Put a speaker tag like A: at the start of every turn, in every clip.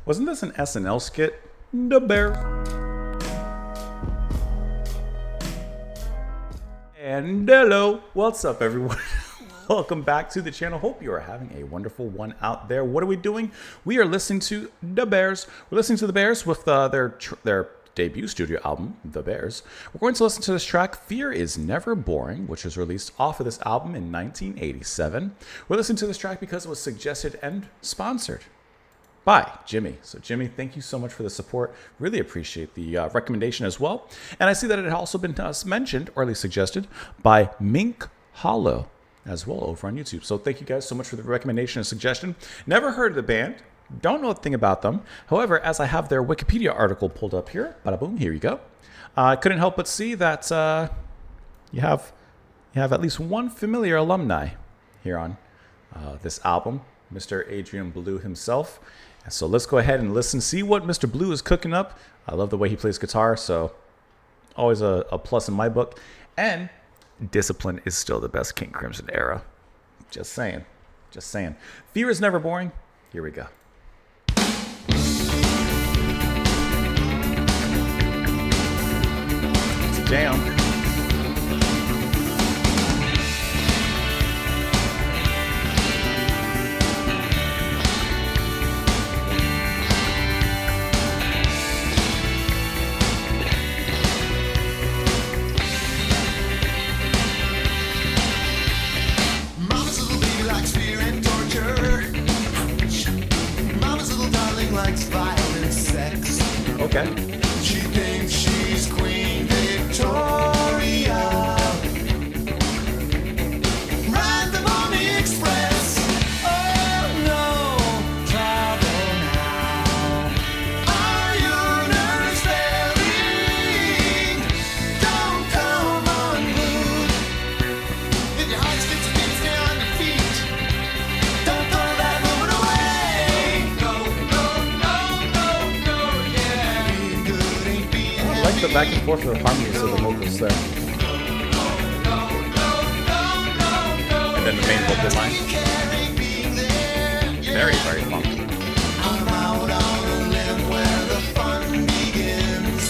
A: Wasn't this an SNL skit? The Bears. And hello, what's up everyone? Welcome back to the channel. Hope you are having a wonderful one out there. What are we doing? We are listening to The Bears. We're listening to The Bears with their debut studio album, The Bears. We're going to listen to this track, Fear Is Never Boring, which was released off of this album in 1987. We're listening to this track because it was suggested and sponsored by Jimmy. So Jimmy, thank you so much for the support. Really appreciate the recommendation as well. And I see that it had also been mentioned, or at least suggested, by Mink Hollow as well over on YouTube. So thank you guys so much for the recommendation and suggestion. Never heard of the band. Don't know a thing about them. However, as I have their Wikipedia article pulled up here, bada boom, here you go. I couldn't help but see that you have at least one familiar alumni here on this album, Mr. Adrian Belew himself. So let's go ahead and listen, see what Mr. Belew is cooking up. I love the way he plays guitar, so always a plus in my book. And Discipline is still the best King Crimson era. Just saying. Just saying. Fear Is Never Boring. Here we go. It's a jam. Okay.
B: She thinks she's Queen Victoria. Ride the Bonnie Express. Oh no, travel now. Are your nerves failing? Don't come unglued. If your heart skips a beat, stay on your feet. Don't throw that moment away. Go, go, go, go, go, yeah.
A: I like the back and forth of the harmonies of the vocals there. And then the main vocal line. Very, very funky.
B: I'm out on a limb where the fun begins.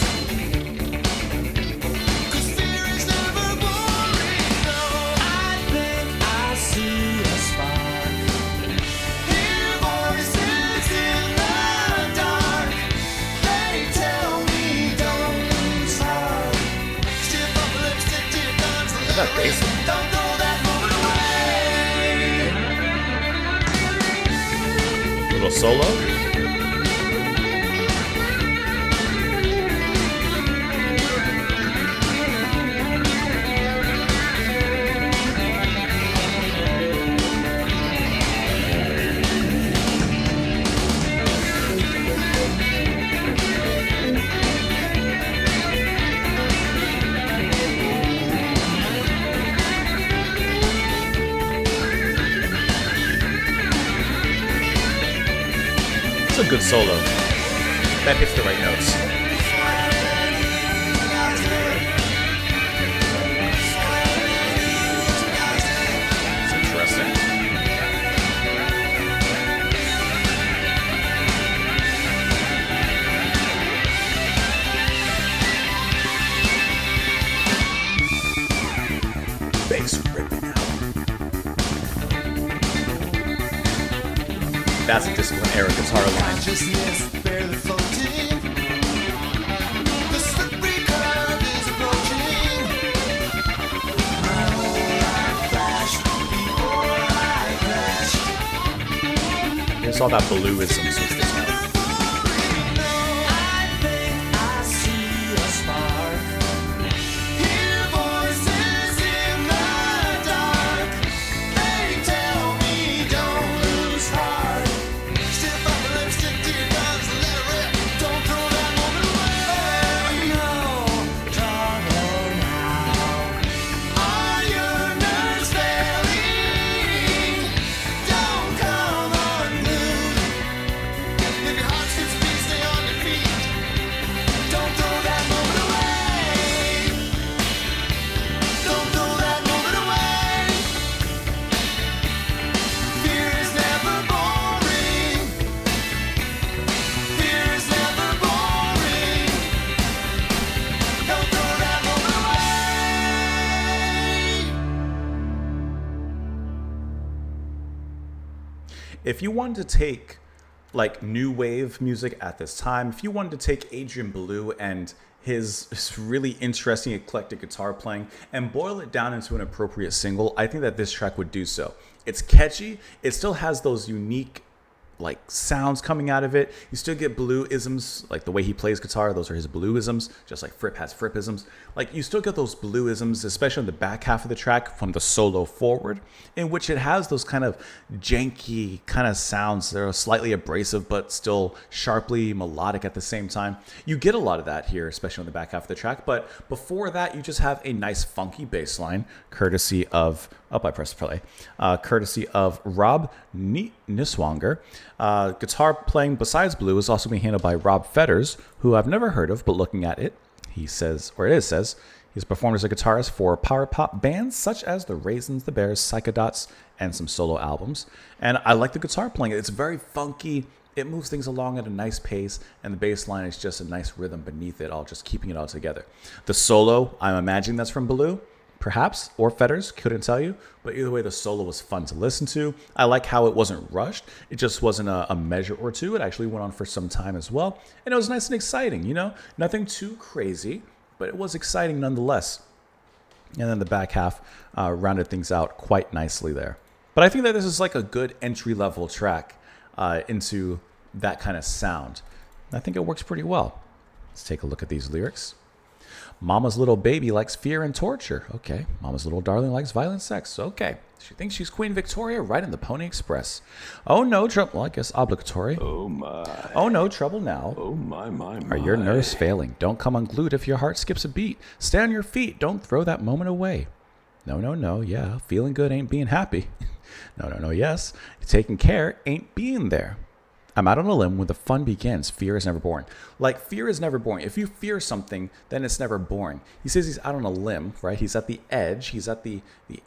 B: 'Cause fear is never boring. No, I think I see a spark. Hear voices in the dark. They tell me don't lose heart. Stiff up lipstick to your guns.
A: Look at that bass line.
B: Don't throw that moment away.
A: Little solo. It's a good solo. That hits the right notes. It's interesting. Bass ripping out. That's a Discipline era guitar line.
B: Consciousness barely floating. The slippery curve is approaching. My whole life flashed before I crashed.
A: Here's all that Belewism with this one.
B: I think I see a spark. Hear voices in the dark. They tell me don't lose heart. Stiff up lipstick to your guns and let it rip. Don't throw that moment away. No, travel now. Are your nerves failing? Don't come unglued.
A: if you wanted to take like new wave music at this time, if you wanted to take Adrian Belew and his really interesting eclectic guitar playing and boil it down into an appropriate single, I think that this track would do so. It's catchy. It still has those unique like sounds coming out of it. You still get Belew-isms, like the way he plays guitar. Those are his Belew-isms, just like Fripp has Fripp-isms. Like you still get those Belew-isms, especially on the back half of the track from the solo forward, in which it has those kind of janky kind of sounds. They're slightly abrasive, but still sharply melodic at the same time. You get a lot of that here, especially on the back half of the track. But before that, you just have a nice funky bass line, courtesy of I pressed play. Courtesy of Rob Niswanger. Guitar playing besides Belew is also being handled by Rob Fetters, who I've never heard of, but looking at it, he says, or it says, he's performed as a guitarist for power pop bands such as the Raisins, the Bears, Psychodots, and some solo albums. And I like the guitar playing. It's very funky. It moves things along at a nice pace, and the bass line is just a nice rhythm beneath it all, just keeping it all together. The solo, I'm imagining that's from Belew. Perhaps, or Fetters, couldn't tell you. But either way, the solo was fun to listen to. I like how it wasn't rushed. It just wasn't a measure or two. It actually went on for some time as well. And it was nice and exciting, you know? Nothing too crazy, but it was exciting nonetheless. And then the back half rounded things out quite nicely there. But I think that this is like a good entry-level track into that kind of sound. I think it works pretty well. Let's take a look at these lyrics. Mama's little baby likes fear and torture. Okay. Mama's little darling likes violent sex. Okay. She thinks she's Queen Victoria riding the Pony Express. Oh no, trouble. Well, I guess obligatory.
C: Oh my.
A: Oh no, trouble now.
C: Oh my.
A: Are your nerves failing? Don't come unglued if your heart skips a beat. Stay on your feet. Don't throw that moment away. No, yeah. Feeling good ain't being happy. No, yes. Taking care ain't being there. I'm out on a limb when the fun begins. Fear is never born. Like, fear is never born. If you fear something, then it's never born. He says he's out on a limb, right? He's at the edge. He's at the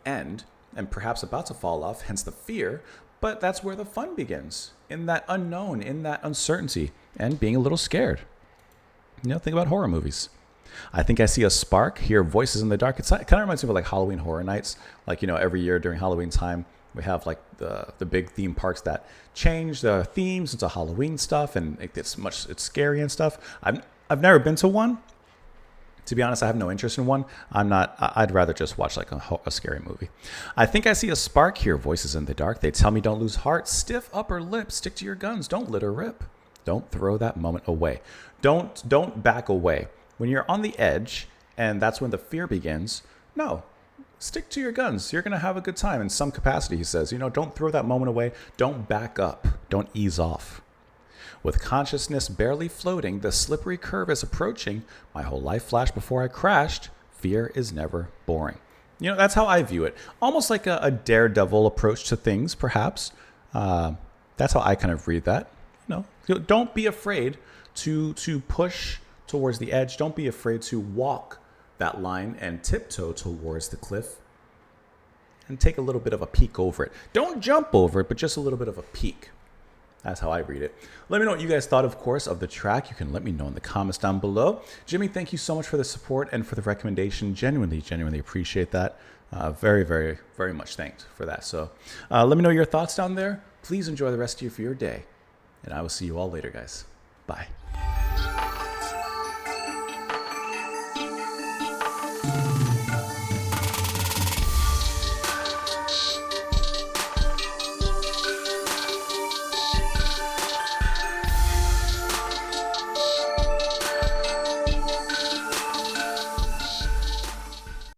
A: end and perhaps about to fall off, hence the fear. But that's where the fun begins, in that unknown, in that uncertainty, and being a little scared. You know, think about horror movies. I think I see a spark, hear voices in the dark. It kind of reminds me of like Halloween Horror Nights. Like, you know, every year during Halloween time, we have like the big theme parks that change the themes into Halloween stuff, and it's scary and stuff. I've never been to one. To be honest, I have no interest in one. I'd rather just watch like a scary movie. I think I see a spark, hear voices in the dark. They tell me don't lose heart, stiff upper lip, stick to your guns, don't let her rip. Don't throw that moment away. Don't back away. When you're on the edge and that's when the fear begins, no. Stick to your guns. You're going to have a good time in some capacity, he says. You know, don't throw that moment away. Don't back up. Don't ease off. With consciousness barely floating, the slippery curve is approaching. My whole life flashed before I crashed. Fear is never boring. You know, that's how I view it. Almost like a daredevil approach to things, perhaps. That's how I kind of read that. You know, don't be afraid to push towards the edge. Don't be afraid to walk that line and tiptoe towards the cliff and take a little bit of a peek over it. Don't jump over it, but just a little bit of a peek. That's how I read it. Let me know what you guys thought, of course, of the track. You can let me know in the comments down below. Jimmy, thank you so much for the support and for the recommendation. Genuinely appreciate that. Very, very, very much thanked for that. So let me know your thoughts down there. Please enjoy the rest of your day. And I will see you all later, guys. Bye.